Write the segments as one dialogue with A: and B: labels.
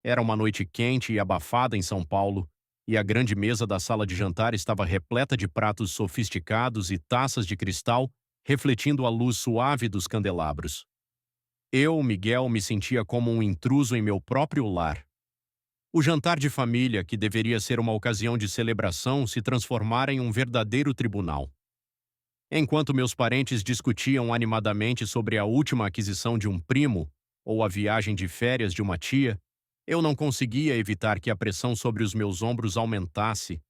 A: Era uma noite quente e abafada em São Paulo, e a grande mesa da sala de jantar estava repleta de pratos sofisticados e taças de cristal refletindo a luz suave dos candelabros. Eu, Miguel, me sentia como um intruso em meu próprio lar. O jantar de família, que deveria ser uma ocasião de celebração, se transformara em um verdadeiro tribunal. Enquanto meus parentes discutiam animadamente sobre a última aquisição de um primo ou a viagem de férias de uma tia, eu não conseguia evitar que a pressão sobre os meus ombros aumentasse.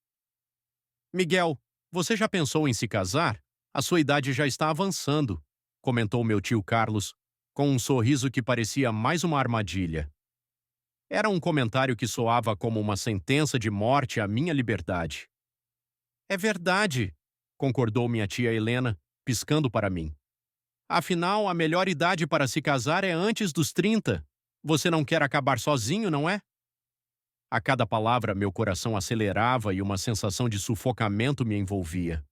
A: Miguel, você já pensou em se casar? A sua idade já está avançando, comentou meu tio Carlos, com um sorriso que parecia mais uma armadilha. Era um comentário que soava como uma sentença de morte à minha liberdade. É verdade, concordou minha tia Helena, piscando para mim. Afinal, a melhor idade para se casar é antes dos 30. Você não quer acabar sozinho, não é? A cada palavra, meu coração acelerava e uma sensação de sufocamento me envolvia.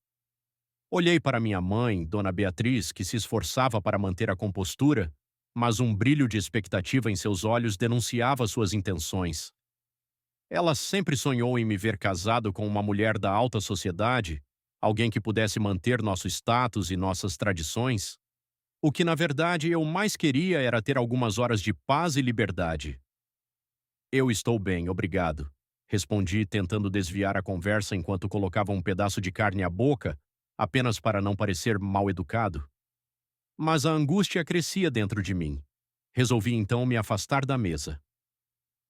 A: Olhei para minha mãe, Dona Beatriz, que se esforçava para manter a compostura, mas um brilho de expectativa em seus olhos denunciava suas intenções. Ela sempre sonhou em me ver casado com uma mulher da alta sociedade, alguém que pudesse manter nosso status e nossas tradições. O que, na verdade, eu mais queria era ter algumas horas de paz e liberdade. Eu estou bem, obrigado. Respondi, tentando desviar a conversa enquanto colocava um pedaço de carne à boca, apenas para não parecer mal educado. Mas a angústia crescia dentro de mim. Resolvi então me afastar da mesa.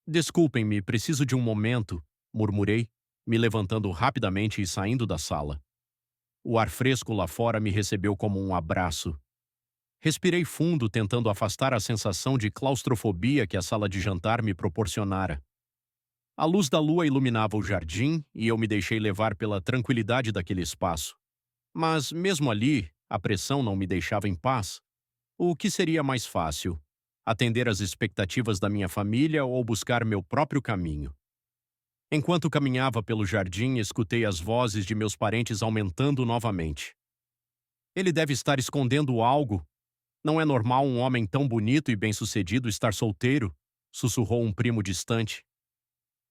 A: Desculpem-me, preciso de um momento, murmurei, me levantando rapidamente e saindo da sala. O ar fresco lá fora me recebeu como um abraço. Respirei fundo, tentando afastar a sensação de claustrofobia que a sala de jantar me proporcionara. A luz da lua iluminava o jardim e eu me deixei levar pela tranquilidade daquele espaço. Mas, mesmo ali, a pressão não me deixava em paz. O que seria mais fácil? Atender às expectativas da minha família ou buscar meu próprio caminho? Enquanto caminhava pelo jardim, escutei as vozes de meus parentes aumentando novamente. Ele deve estar escondendo algo. Não é normal um homem tão bonito e bem-sucedido estar solteiro, sussurrou um primo distante.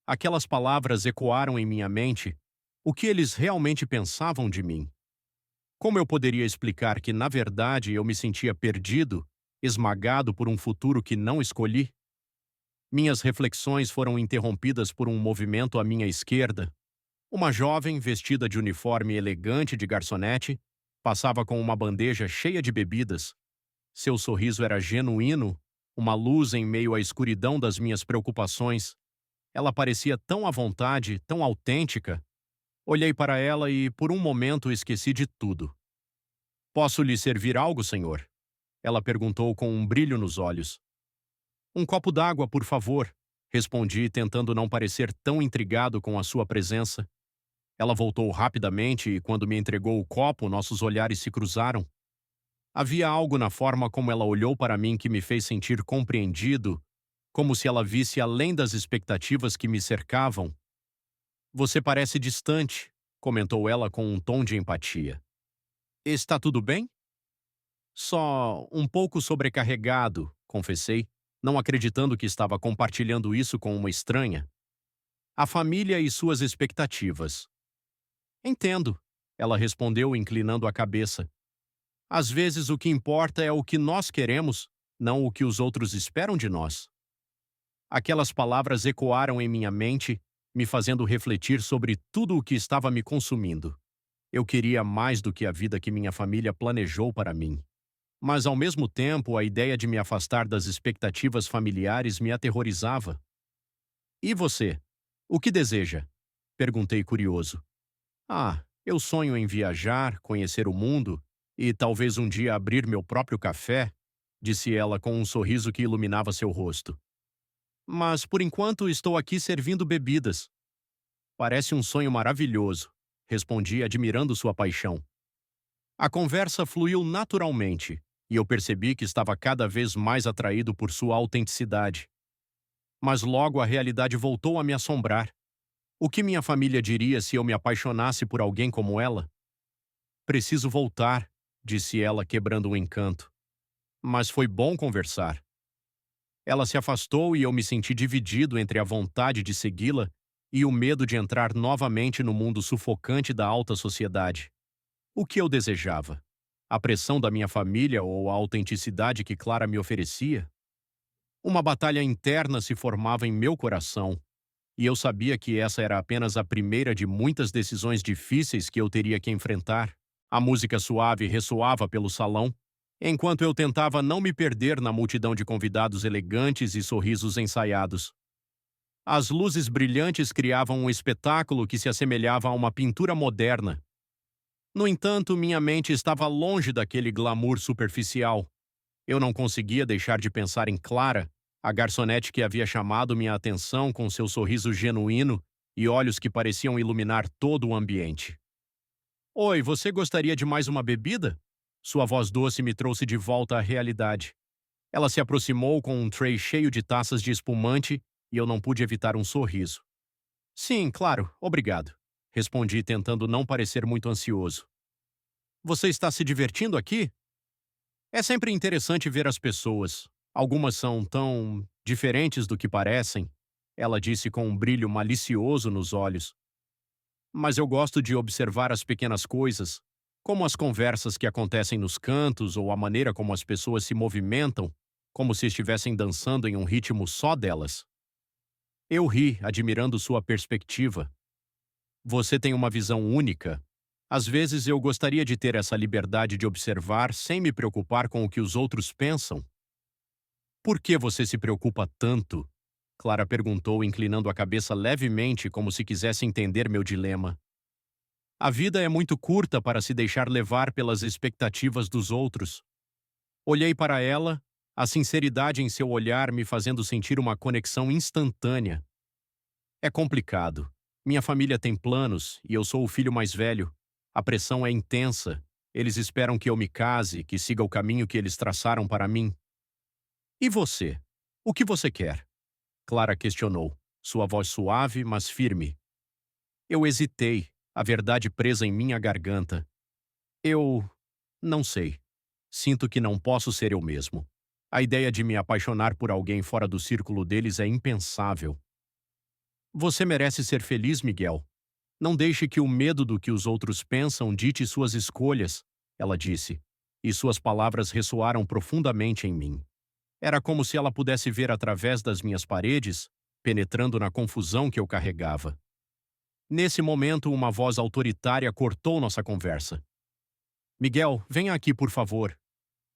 A: Aquelas palavras ecoaram em minha mente. O que eles realmente pensavam de mim? Como eu poderia explicar que, na verdade, eu me sentia perdido, esmagado por um futuro que não escolhi? Minhas reflexões foram interrompidas por um movimento à minha esquerda. Uma jovem, vestida de uniforme elegante de garçonete, passava com uma bandeja cheia de bebidas. Seu sorriso era genuíno, uma luz em meio à escuridão das minhas preocupações. Ela parecia tão à vontade, tão autêntica. Olhei para ela e, por um momento, esqueci de tudo. Posso lhe servir algo, senhor? Ela perguntou com um brilho nos olhos. Um copo d'água, por favor, respondi, tentando não parecer tão intrigado com a sua presença. Ela voltou rapidamente e, quando me entregou o copo, nossos olhares se cruzaram. Havia algo na forma como ela olhou para mim que me fez sentir compreendido, como se ela visse além das expectativas que me cercavam. Você parece distante, comentou ela com um tom de empatia. Está tudo bem? Só um pouco sobrecarregado, confessei, não acreditando que estava compartilhando isso com uma estranha. A família e suas expectativas. Entendo, ela respondeu, inclinando a cabeça. Às vezes o que importa é o que nós queremos, não o que os outros esperam de nós. Aquelas palavras ecoaram em minha mente, me fazendo refletir sobre tudo o que estava me consumindo. Eu queria mais do que a vida que minha família planejou para mim. Mas, ao mesmo tempo, a ideia de me afastar das expectativas familiares me aterrorizava. E você? O que deseja? Perguntei curioso. Eu sonho em viajar, conhecer o mundo e talvez um dia abrir meu próprio café, disse ela com um sorriso que iluminava seu rosto. Mas, por enquanto, estou aqui servindo bebidas. Parece um sonho maravilhoso, respondi, admirando sua paixão. A conversa fluiu naturalmente, e eu percebi que estava cada vez mais atraído por sua autenticidade. Mas logo a realidade voltou a me assombrar. O que minha família diria se eu me apaixonasse por alguém como ela? Preciso voltar, disse ela, quebrando o encanto. Mas foi bom conversar. Ela se afastou e eu me senti dividido entre a vontade de segui-la e o medo de entrar novamente no mundo sufocante da alta sociedade. O que eu desejava? A pressão da minha família ou a autenticidade que Clara me oferecia? Uma batalha interna se formava em meu coração, e eu sabia que essa era apenas a primeira de muitas decisões difíceis que eu teria que enfrentar. A música suave ressoava pelo salão, enquanto eu tentava não me perder na multidão de convidados elegantes e sorrisos ensaiados. As luzes brilhantes criavam um espetáculo que se assemelhava a uma pintura moderna. No entanto, minha mente estava longe daquele glamour superficial. Eu não conseguia deixar de pensar em Clara, a garçonete que havia chamado minha atenção com seu sorriso genuíno e olhos que pareciam iluminar todo o ambiente. Oi, você gostaria de mais uma bebida? Sua voz doce me trouxe de volta à realidade. Ela se aproximou com um tray cheio de taças de espumante e eu não pude evitar um sorriso. Sim, claro, obrigado. Respondi tentando não parecer muito ansioso. Você está se divertindo aqui? É sempre interessante ver as pessoas. Algumas são tão diferentes do que parecem, ela disse com um brilho malicioso nos olhos. Mas eu gosto de observar as pequenas coisas, como as conversas que acontecem nos cantos ou a maneira como as pessoas se movimentam, como se estivessem dançando em um ritmo só delas. Eu ri, admirando sua perspectiva. Você tem uma visão única. Às vezes eu gostaria de ter essa liberdade de observar sem me preocupar com o que os outros pensam. Por que você se preocupa tanto? Clara perguntou, inclinando a cabeça levemente, como se quisesse entender meu dilema. A vida é muito curta para se deixar levar pelas expectativas dos outros. Olhei para ela, a sinceridade em seu olhar me fazendo sentir uma conexão instantânea. É complicado. Minha família tem planos e eu sou o filho mais velho. A pressão é intensa. Eles esperam que eu me case, que siga o caminho que eles traçaram para mim. E você? O que você quer? Clara questionou, sua voz suave, mas firme. Eu hesitei, a verdade presa em minha garganta. Eu não sei. Sinto que não posso ser eu mesmo. A ideia de me apaixonar por alguém fora do círculo deles é impensável. Você merece ser feliz, Miguel. Não deixe que o medo do que os outros pensam dite suas escolhas, ela disse, e suas palavras ressoaram profundamente em mim. Era como se ela pudesse ver através das minhas paredes, penetrando na confusão que eu carregava. Nesse momento, uma voz autoritária cortou nossa conversa. Miguel, venha aqui, por favor.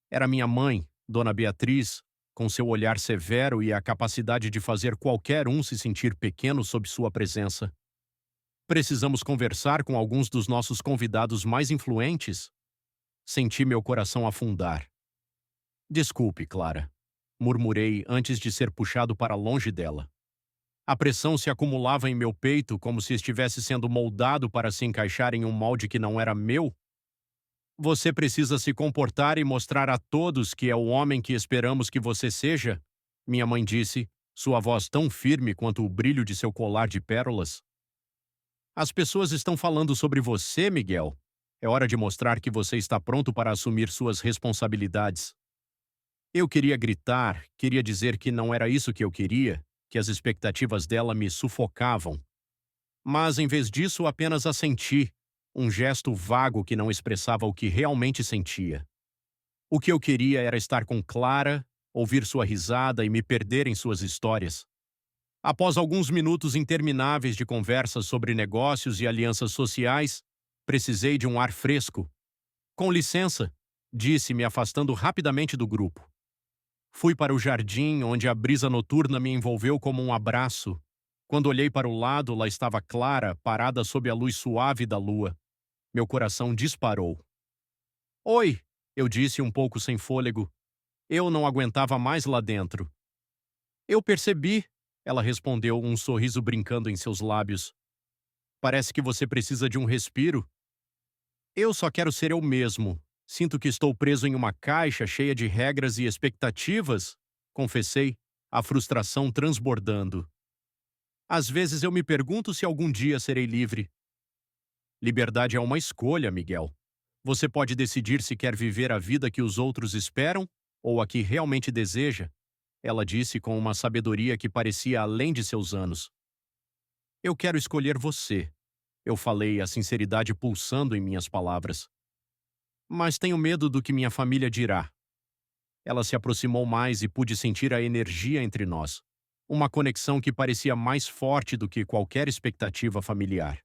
A: Era minha mãe, Dona Beatriz, com seu olhar severo e a capacidade de fazer qualquer um se sentir pequeno sob sua presença. Precisamos conversar com alguns dos nossos convidados mais influentes? Senti meu coração afundar. Desculpe, Clara, murmurei antes de ser puxado para longe dela. A pressão se acumulava em meu peito como se estivesse sendo moldado para se encaixar em um molde que não era meu. Você precisa se comportar e mostrar a todos que é o homem que esperamos que você seja, minha mãe disse, sua voz tão firme quanto o brilho de seu colar de pérolas. As pessoas estão falando sobre você, Miguel. É hora de mostrar que você está pronto para assumir suas responsabilidades. Eu queria gritar, queria dizer que não era isso que eu queria, que as expectativas dela me sufocavam. Mas, em vez disso, apenas assenti, um gesto vago que não expressava o que realmente sentia. O que eu queria era estar com Clara, ouvir sua risada e me perder em suas histórias. Após alguns minutos intermináveis de conversas sobre negócios e alianças sociais, precisei de um ar fresco. Com licença, disse, me afastando rapidamente do grupo. Fui para o jardim, onde a brisa noturna me envolveu como um abraço. Quando olhei para o lado, lá estava Clara, parada sob a luz suave da lua. Meu coração disparou. Oi, eu disse um pouco sem fôlego. Eu não aguentava mais lá dentro. Eu percebi, ela respondeu, um sorriso brincando em seus lábios. Parece que você precisa de um respiro. Eu só quero ser eu mesmo. Sinto que estou preso em uma caixa cheia de regras e expectativas, confessei, a frustração transbordando. Às vezes eu me pergunto se algum dia serei livre. Liberdade é uma escolha, Miguel. Você pode decidir se quer viver a vida que os outros esperam ou a que realmente deseja. ela disse com uma sabedoria que parecia além de seus anos. Eu quero escolher você. Eu falei, a sinceridade pulsando em minhas palavras. Mas tenho medo do que minha família dirá. Ela se aproximou mais e pude sentir a energia entre nós. Uma conexão que parecia mais forte do que qualquer expectativa familiar.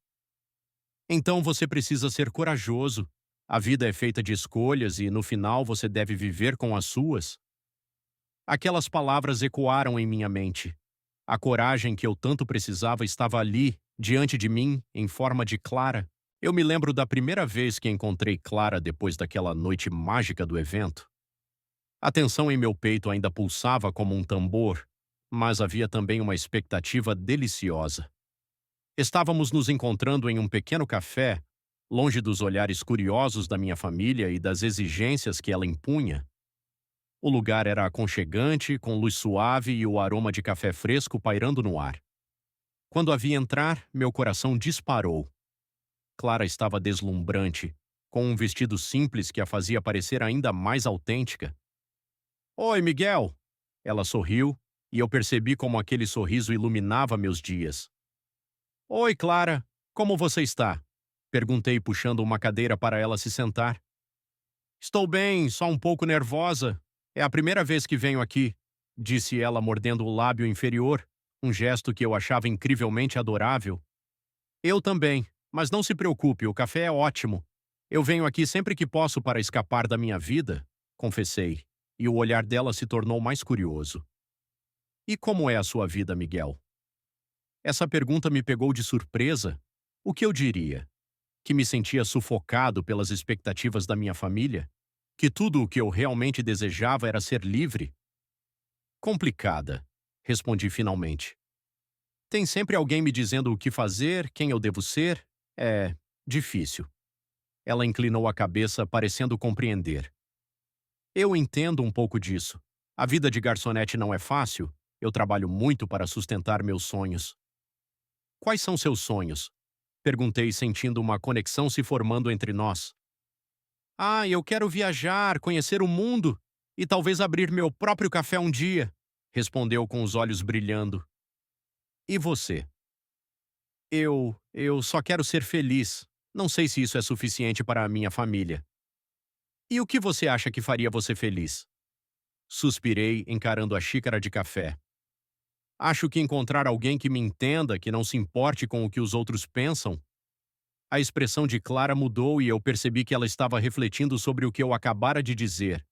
A: Então você precisa ser corajoso. A vida é feita de escolhas e, no final, você deve viver com as suas. Aquelas palavras ecoaram em minha mente. A coragem que eu tanto precisava estava ali, diante de mim, em forma de Clara. Eu me lembro da primeira vez que encontrei Clara depois daquela noite mágica do evento. A tensão em meu peito ainda pulsava como um tambor, mas havia também uma expectativa deliciosa. Estávamos nos encontrando em um pequeno café, longe dos olhares curiosos da minha família e das exigências que ela impunha. O lugar era aconchegante, com luz suave e o aroma de café fresco pairando no ar. Quando a vi entrar, meu coração disparou. Clara estava deslumbrante, com um vestido simples que a fazia parecer ainda mais autêntica. Oi, Miguel! Ela sorriu, e eu percebi como aquele sorriso iluminava meus dias. Oi, Clara! Como você está? Perguntei, puxando uma cadeira para ela se sentar. Estou bem, só um pouco nervosa. É a primeira vez que venho aqui, disse ela, mordendo o lábio inferior, um gesto que eu achava incrivelmente adorável. Eu também, mas não se preocupe, o café é ótimo. Eu venho aqui sempre que posso para escapar da minha vida, confessei, e o olhar dela se tornou mais curioso. E como é a sua vida, Miguel? Essa pergunta me pegou de surpresa. O que eu diria? Que me sentia sufocado pelas expectativas da minha família? Que tudo o que eu realmente desejava era ser livre? Complicada, respondi finalmente. Tem sempre alguém me dizendo o que fazer, quem eu devo ser. É difícil. Ela inclinou a cabeça, parecendo compreender. Eu entendo um pouco disso. A vida de garçonete não é fácil. Eu trabalho muito para sustentar meus sonhos. Quais são seus sonhos? Perguntei, sentindo uma conexão se formando entre nós. Ah, eu quero viajar, conhecer o mundo e talvez abrir meu próprio café um dia, respondeu com os olhos brilhando. E você? Eu só quero ser feliz. Não sei se isso é suficiente para a minha família. E o que você acha que faria você feliz? Suspirei, encarando a xícara de café. Acho que encontrar alguém que me entenda, que não se importe com o que os outros pensam. A expressão de Clara mudou e eu percebi que ela estava refletindo sobre o que eu acabara de dizer.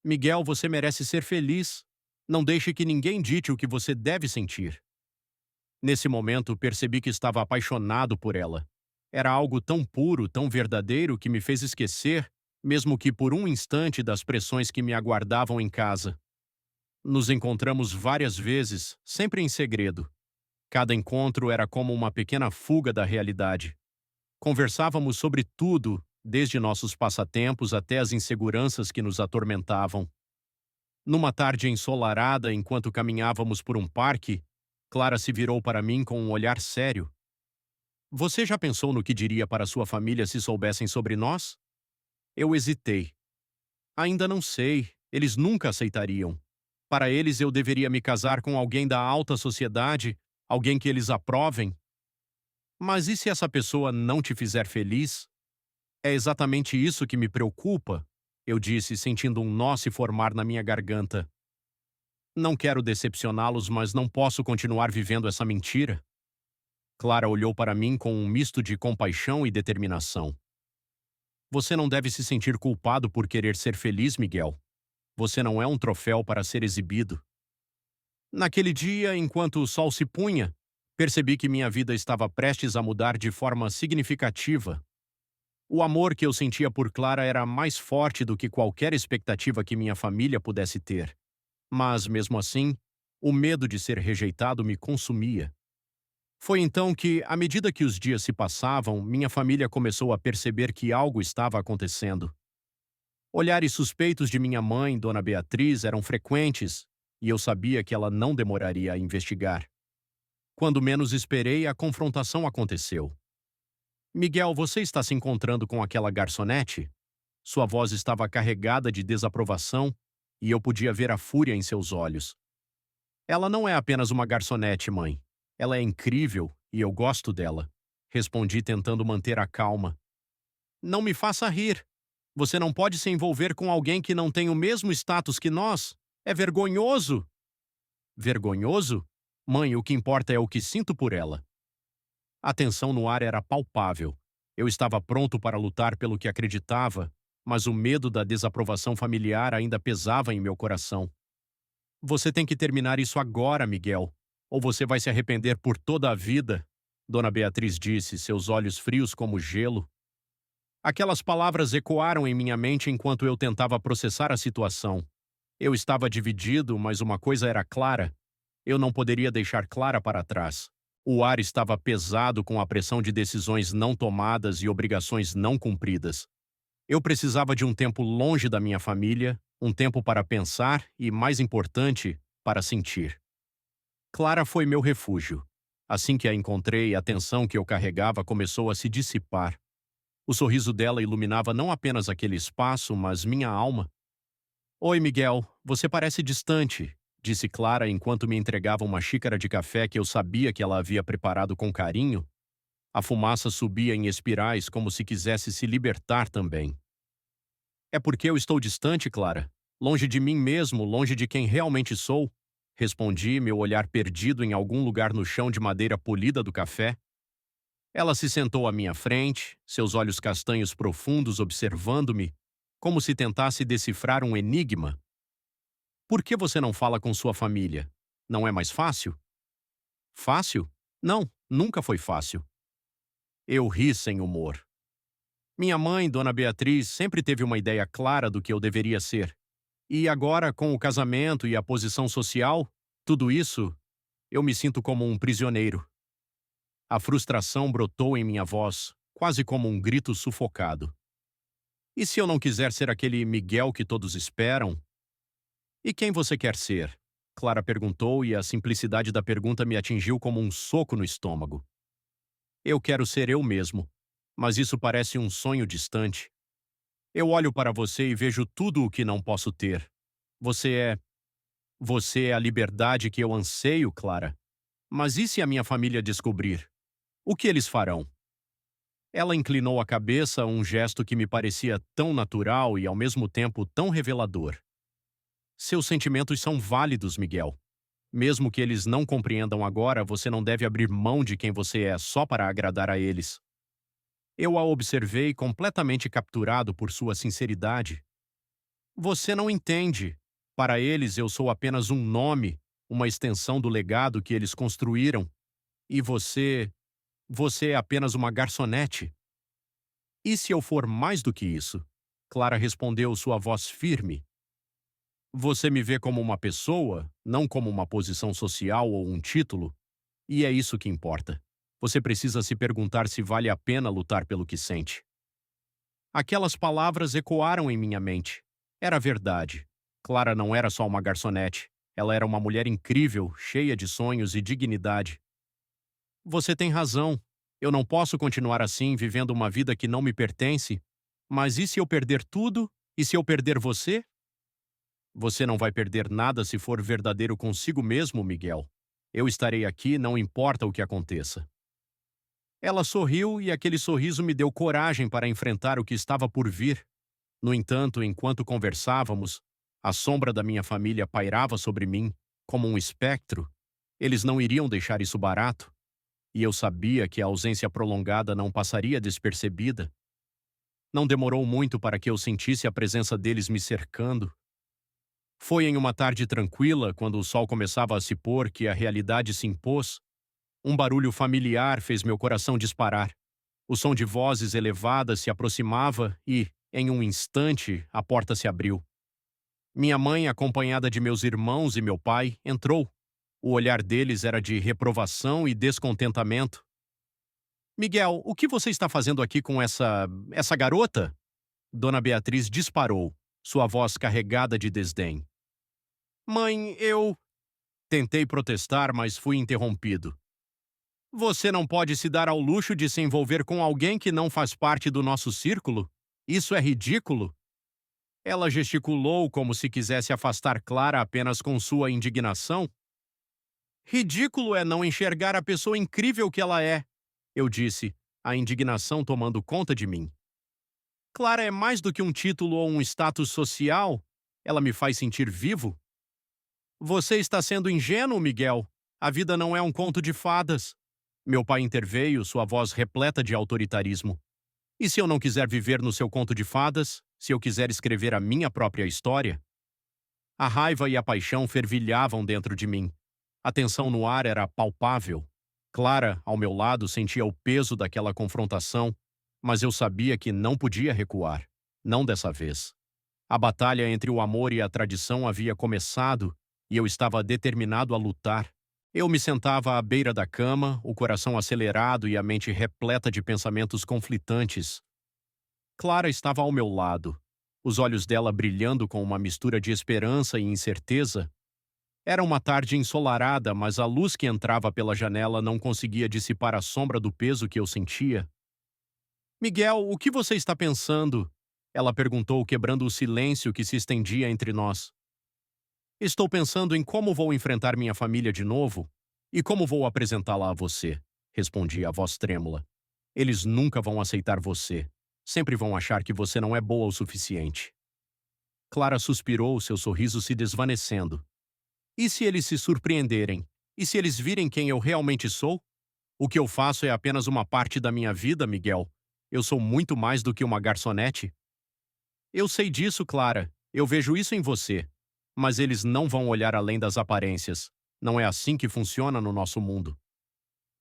A: Miguel, você merece ser feliz. Não deixe que ninguém dite o que você deve sentir. Nesse momento, percebi que estava apaixonado por ela. Era algo tão puro, tão verdadeiro que me fez esquecer, mesmo que por um instante, das pressões que me aguardavam em casa. Nos encontramos várias vezes, sempre em segredo. Cada encontro era como uma pequena fuga da realidade. Conversávamos sobre tudo, desde nossos passatempos até as inseguranças que nos atormentavam. Numa tarde ensolarada, enquanto caminhávamos por um parque, Clara se virou para mim com um olhar sério. Você já pensou no que diria para sua família se soubessem sobre nós? Eu hesitei. Ainda não sei, eles nunca aceitariam. Para eles eu deveria me casar com alguém da alta sociedade, alguém que eles aprovem. Mas e se essa pessoa não te fizer feliz? É exatamente isso que me preocupa, eu disse, sentindo um nó se formar na minha garganta. Não quero decepcioná-los, mas não posso continuar vivendo essa mentira. Clara olhou para mim com um misto de compaixão e determinação. Você não deve se sentir culpado por querer ser feliz, Miguel. Você não é um troféu para ser exibido. Naquele dia, enquanto o sol se punha, percebi que minha vida estava prestes a mudar de forma significativa. O amor que eu sentia por Clara era mais forte do que qualquer expectativa que minha família pudesse ter. Mas, mesmo assim, o medo de ser rejeitado me consumia. Foi então que, à medida que os dias se passavam, minha família começou a perceber que algo estava acontecendo. Olhares suspeitos de minha mãe, Dona Beatriz, eram frequentes, e eu sabia que ela não demoraria a investigar. Quando menos esperei, a confrontação aconteceu. Miguel, você está se encontrando com aquela garçonete? Sua voz estava carregada de desaprovação, e eu podia ver a fúria em seus olhos. Ela não é apenas uma garçonete, mãe. Ela é incrível e eu gosto dela. Respondi tentando manter a calma. Não me faça rir. Você não pode se envolver com alguém que não tem o mesmo status que nós. É vergonhoso. Vergonhoso? Mãe, o que importa é o que sinto por ela. A tensão no ar era palpável. Eu estava pronto para lutar pelo que acreditava, mas o medo da desaprovação familiar ainda pesava em meu coração. Você tem que terminar isso agora, Miguel, ou você vai se arrepender por toda a vida, Dona Beatriz disse, seus olhos frios como gelo. Aquelas palavras ecoaram em minha mente enquanto eu tentava processar a situação. Eu estava dividido, mas uma coisa era clara. Eu não poderia deixar Clara para trás. O ar estava pesado com a pressão de decisões não tomadas e obrigações não cumpridas. Eu precisava de um tempo longe da minha família, um tempo para pensar e, mais importante, para sentir. Clara foi meu refúgio. Assim que a encontrei, a tensão que eu carregava começou a se dissipar. O sorriso dela iluminava não apenas aquele espaço, mas minha alma. Oi, Miguel, você parece distante, disse Clara enquanto me entregava uma xícara de café que eu sabia que ela havia preparado com carinho. A fumaça subia em espirais como se quisesse se libertar também. É porque eu estou distante, Clara. Longe de mim mesmo, longe de quem realmente sou. Respondi, meu olhar perdido em algum lugar no chão de madeira polida do café. Ela se sentou à minha frente, seus olhos castanhos profundos observando-me, como se tentasse decifrar um enigma. Por que você não fala com sua família? Não é mais fácil? Fácil? Não, nunca foi fácil. Eu ri sem humor. Minha mãe, Dona Beatriz, sempre teve uma ideia clara do que eu deveria ser. E agora, com o casamento e a posição social, tudo isso, eu me sinto como um prisioneiro. A frustração brotou em minha voz, quase como um grito sufocado. E se eu não quiser ser aquele Miguel que todos esperam? E quem você quer ser? Clara perguntou e a simplicidade da pergunta me atingiu como um soco no estômago. Eu quero ser eu mesmo, mas isso parece um sonho distante. Eu olho para você e vejo tudo o que não posso ter. Você é... Você é a liberdade que eu anseio, Clara. Mas e se a minha família descobrir? O que eles farão? Ela inclinou a cabeça, um gesto que me parecia tão natural e ao mesmo tempo tão revelador. Seus sentimentos são válidos, Miguel. Mesmo que eles não compreendam agora, você não deve abrir mão de quem você é só para agradar a eles. Eu a observei completamente capturado por sua sinceridade. Você não entende. Para eles eu sou apenas um nome, uma extensão do legado que eles construíram. E você é apenas uma garçonete. E se eu for mais do que isso? Clara respondeu, sua voz firme. Você me vê como uma pessoa, não como uma posição social ou um título, e é isso que importa. Você precisa se perguntar se vale a pena lutar pelo que sente. Aquelas palavras ecoaram em minha mente. Era verdade. Clara não era só uma garçonete. Ela era uma mulher incrível, cheia de sonhos e dignidade. Você tem razão. Eu não posso continuar assim, vivendo uma vida que não me pertence. Mas e se eu perder tudo? E se eu perder você? Você não vai perder nada se for verdadeiro consigo mesmo, Miguel. Eu estarei aqui, não importa o que aconteça. Ela sorriu e aquele sorriso me deu coragem para enfrentar o que estava por vir. No entanto, enquanto conversávamos, a sombra da minha família pairava sobre mim, como um espectro. Eles não iriam deixar isso barato. E eu sabia que a ausência prolongada não passaria despercebida. Não demorou muito para que eu sentisse a presença deles me cercando. Foi em uma tarde tranquila, quando o sol começava a se pôr, que a realidade se impôs. Um barulho familiar fez meu coração disparar. O som de vozes elevadas se aproximava e, em um instante, a porta se abriu. Minha mãe, acompanhada de meus irmãos e meu pai, entrou. O olhar deles era de reprovação e descontentamento. Miguel, o que você está fazendo aqui com essa garota? Dona Beatriz disparou, sua voz carregada de desdém. Mãe, eu... Tentei protestar, mas fui interrompido. Você não pode se dar ao luxo de se envolver com alguém que não faz parte do nosso círculo? Isso é ridículo. Ela gesticulou como se quisesse afastar Clara apenas com sua indignação. Ridículo é não enxergar a pessoa incrível que ela é, eu disse, a indignação tomando conta de mim. Clara é mais do que um título ou um status social. Ela me faz sentir vivo. Você está sendo ingênuo, Miguel. A vida não é um conto de fadas. Meu pai interveio, sua voz repleta de autoritarismo. E se eu não quiser viver no seu conto de fadas? Se eu quiser escrever a minha própria história? A raiva e a paixão fervilhavam dentro de mim. A tensão no ar era palpável. Clara, ao meu lado, sentia o peso daquela confrontação, mas eu sabia que não podia recuar. Não dessa vez. A batalha entre o amor e a tradição havia começado e eu estava determinado a lutar. Eu me sentava à beira da cama, o coração acelerado e a mente repleta de pensamentos conflitantes. Clara estava ao meu lado, os olhos dela brilhando com uma mistura de esperança e incerteza. Era uma tarde ensolarada, mas a luz que entrava pela janela não conseguia dissipar a sombra do peso que eu sentia. Miguel, o que você está pensando? Ela perguntou, quebrando o silêncio que se estendia entre nós. Estou pensando em como vou enfrentar minha família de novo e como vou apresentá-la a você, respondi, a voz trêmula. Eles nunca vão aceitar você. Sempre vão achar que você não é boa o suficiente. Clara suspirou, seu sorriso se desvanecendo. E se eles se surpreenderem? E se eles virem quem eu realmente sou? O que eu faço é apenas uma parte da minha vida, Miguel. Eu sou muito mais do que uma garçonete. Eu sei disso, Clara. Eu vejo isso em você. Mas eles não vão olhar além das aparências. Não é assim que funciona no nosso mundo.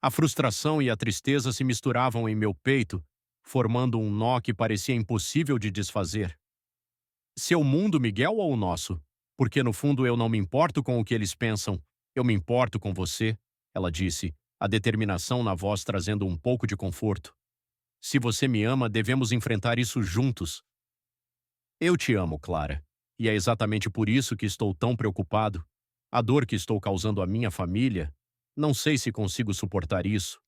A: A frustração e a tristeza se misturavam em meu peito, formando um nó que parecia impossível de desfazer. Seu mundo, Miguel, ou o nosso? Porque no fundo eu não me importo com o que eles pensam. Eu me importo com você, ela disse, a determinação na voz trazendo um pouco de conforto. Se você me ama, devemos enfrentar isso juntos. Eu te amo, Clara. E é exatamente por isso que estou tão preocupado. A dor que estou causando à minha família, não sei se consigo suportar isso.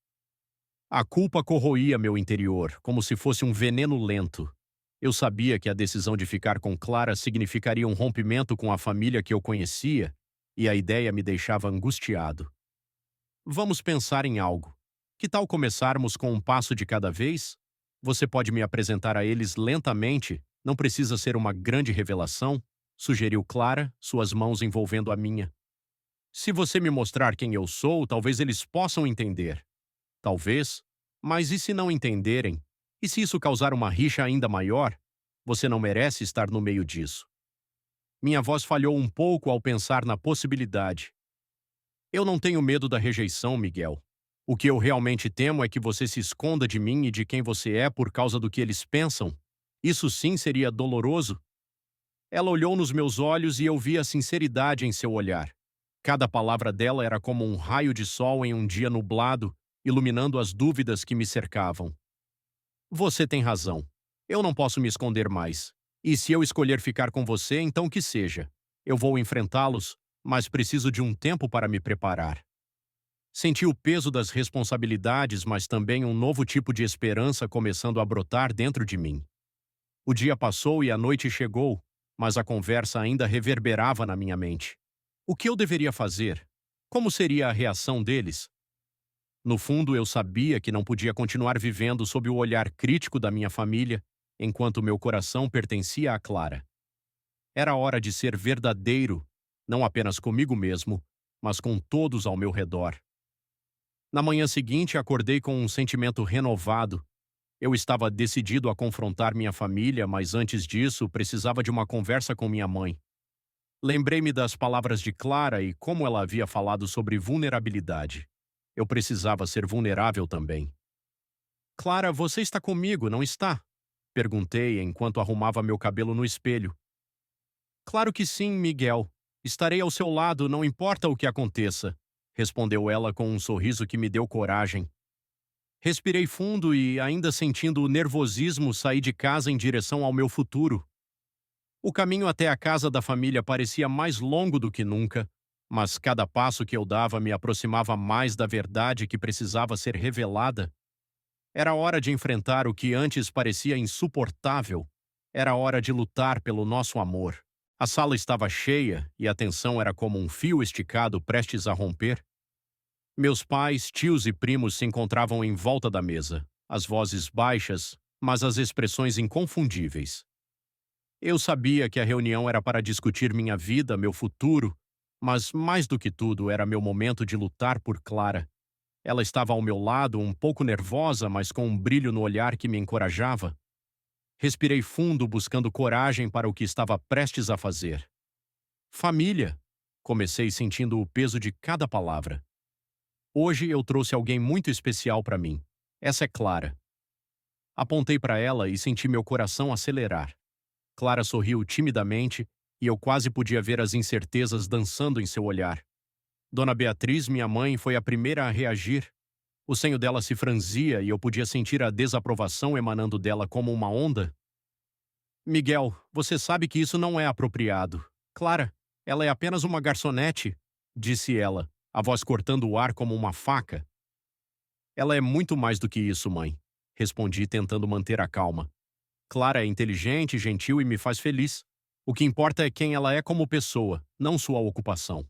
A: A culpa corroía meu interior, como se fosse um veneno lento. Eu sabia que a decisão de ficar com Clara significaria um rompimento com a família que eu conhecia, e a ideia me deixava angustiado. Vamos pensar em algo. Que tal começarmos com um passo de cada vez? Você pode me apresentar a eles lentamente, não precisa ser uma grande revelação, sugeriu Clara, suas mãos envolvendo a minha. Se você me mostrar quem eu sou, talvez eles possam entender. Talvez, mas e se não entenderem? E se isso causar uma rixa ainda maior? Você não merece estar no meio disso. Minha voz falhou um pouco ao pensar na possibilidade. Eu não tenho medo da rejeição, Miguel. O que eu realmente temo é que você se esconda de mim e de quem você é por causa do que eles pensam. Isso sim seria doloroso. Ela olhou nos meus olhos e eu vi a sinceridade em seu olhar. Cada palavra dela era como um raio de sol em um dia nublado, iluminando as dúvidas que me cercavam. Você tem razão. Eu não posso me esconder mais. E se eu escolher ficar com você, então que seja. Eu vou enfrentá-los, mas preciso de um tempo para me preparar. Senti o peso das responsabilidades, mas também um novo tipo de esperança começando a brotar dentro de mim. O dia passou e a noite chegou, mas a conversa ainda reverberava na minha mente. O que eu deveria fazer? Como seria a reação deles? No fundo, eu sabia que não podia continuar vivendo sob o olhar crítico da minha família, enquanto meu coração pertencia a Clara. Era hora de ser verdadeiro, não apenas comigo mesmo, mas com todos ao meu redor. Na manhã seguinte, acordei com um sentimento renovado. Eu estava decidido a confrontar minha família, mas antes disso, precisava de uma conversa com minha mãe. Lembrei-me das palavras de Clara e como ela havia falado sobre vulnerabilidade. Eu precisava ser vulnerável também. Clara, você está comigo, não está? Perguntei enquanto arrumava meu cabelo no espelho. Claro que sim, Miguel. Estarei ao seu lado, não importa o que aconteça, respondeu ela com um sorriso que me deu coragem. Respirei fundo e, ainda sentindo o nervosismo, saí de casa em direção ao meu futuro. O caminho até a casa da família parecia mais longo do que nunca, mas cada passo que eu dava me aproximava mais da verdade que precisava ser revelada. Era hora de enfrentar o que antes parecia insuportável. Era hora de lutar pelo nosso amor. A sala estava cheia e a tensão era como um fio esticado prestes a romper. Meus pais, tios e primos se encontravam em volta da mesa, as vozes baixas, mas as expressões inconfundíveis. Eu sabia que a reunião era para discutir minha vida, meu futuro, mas mais do que tudo era meu momento de lutar por Clara. Ela estava ao meu lado, um pouco nervosa, mas com um brilho no olhar que me encorajava. Respirei fundo, buscando coragem para o que estava prestes a fazer. Família! Comecei sentindo o peso de cada palavra. Hoje eu trouxe alguém muito especial para mim. Essa é Clara. Apontei para ela e senti meu coração acelerar. Clara sorriu timidamente e eu quase podia ver as incertezas dançando em seu olhar. Dona Beatriz, minha mãe, foi a primeira a reagir. O senho dela se franzia e eu podia sentir a desaprovação emanando dela como uma onda. Miguel, você sabe que isso não é apropriado. Clara, ela é apenas uma garçonete, disse ela, a voz cortando o ar como uma faca. Ela é muito mais do que isso, mãe, respondi tentando manter a calma. Clara é inteligente, gentil e me faz feliz. O que importa é quem ela é como pessoa, não sua ocupação.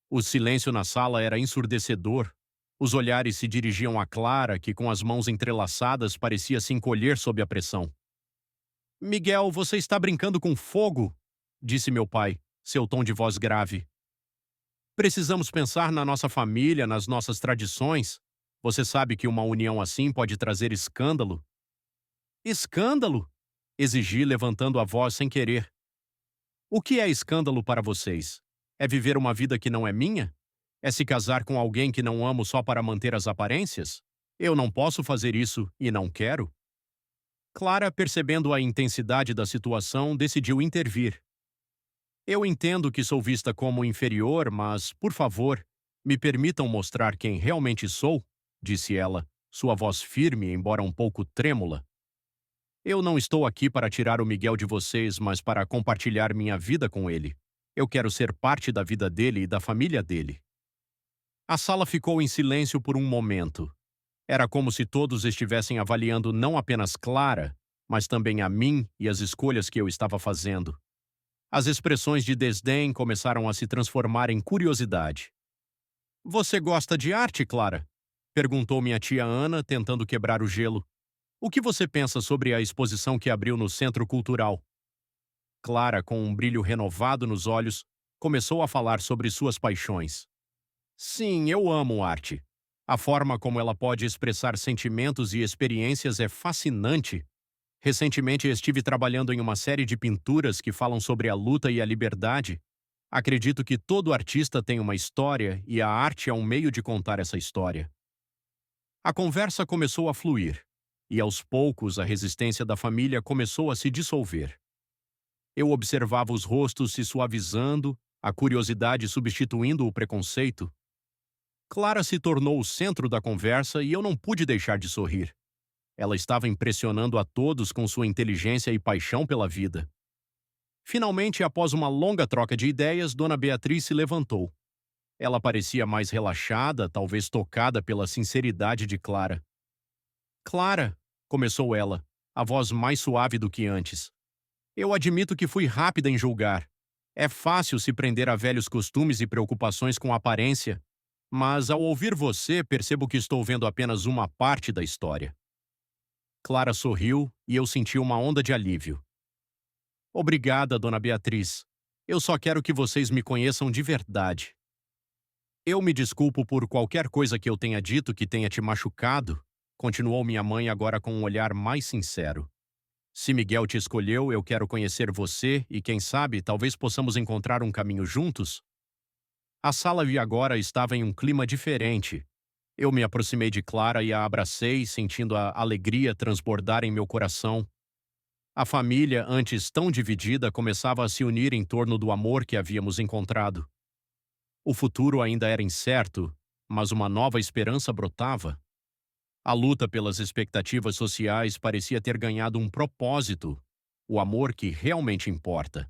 A: O silêncio na sala era ensurdecedor. Os olhares se dirigiam a Clara, que com as mãos entrelaçadas parecia se encolher sob a pressão. Miguel, você está brincando com fogo, disse meu pai, seu tom de voz grave. Precisamos pensar na nossa família, nas nossas tradições. Você sabe que uma união assim pode trazer escândalo. Escândalo? Exigi, levantando a voz sem querer. O que é escândalo para vocês? É viver uma vida que não é minha? É se casar com alguém que não amo só para manter as aparências? Eu não posso fazer isso e não quero? Clara, percebendo a intensidade da situação, decidiu intervir. Eu entendo que sou vista como inferior, mas, por favor, me permitam mostrar quem realmente sou, disse ela, sua voz firme, embora um pouco trêmula. Eu não estou aqui para tirar o Miguel de vocês, mas para compartilhar minha vida com ele. Eu quero ser parte da vida dele e da família dele. A sala ficou em silêncio por um momento. Era como se todos estivessem avaliando não apenas Clara, mas também a mim e as escolhas que eu estava fazendo. As expressões de desdém começaram a se transformar em curiosidade. Você gosta de arte, Clara? Perguntou minha tia Ana, tentando quebrar o gelo. O que você pensa sobre a exposição que abriu no Centro Cultural? Clara, com um brilho renovado nos olhos, começou a falar sobre suas paixões. Sim, eu amo arte. A forma como ela pode expressar sentimentos e experiências é fascinante. Recentemente estive trabalhando em uma série de pinturas que falam sobre a luta e a liberdade. Acredito que todo artista tem uma história e a arte é um meio de contar essa história. A conversa começou a fluir, e aos poucos a resistência da família começou a se dissolver. Eu observava os rostos se suavizando, a curiosidade substituindo o preconceito. Clara se tornou o centro da conversa e eu não pude deixar de sorrir. Ela estava impressionando a todos com sua inteligência e paixão pela vida. Finalmente, após uma longa troca de ideias, Dona Beatriz se levantou. Ela parecia mais relaxada, talvez tocada pela sinceridade de Clara. Clara, começou ela, a voz mais suave do que antes. Eu admito que fui rápida em julgar. É fácil se prender a velhos costumes e preocupações com aparência, mas ao ouvir você, percebo que estou vendo apenas uma parte da história. Clara sorriu e eu senti uma onda de alívio. Obrigada, Dona Beatriz. Eu só quero que vocês me conheçam de verdade. Eu me desculpo por qualquer coisa que eu tenha dito que tenha te machucado, continuou minha mãe agora com um olhar mais sincero. Se Miguel te escolheu, eu quero conhecer você e, quem sabe, talvez possamos encontrar um caminho juntos? A sala agora estava em um clima diferente. Eu me aproximei de Clara e a abracei, sentindo a alegria transbordar em meu coração. A família, antes tão dividida, começava a se unir em torno do amor que havíamos encontrado. O futuro ainda era incerto, mas uma nova esperança brotava. A luta pelas expectativas sociais parecia ter ganhado um propósito, o amor que realmente importa.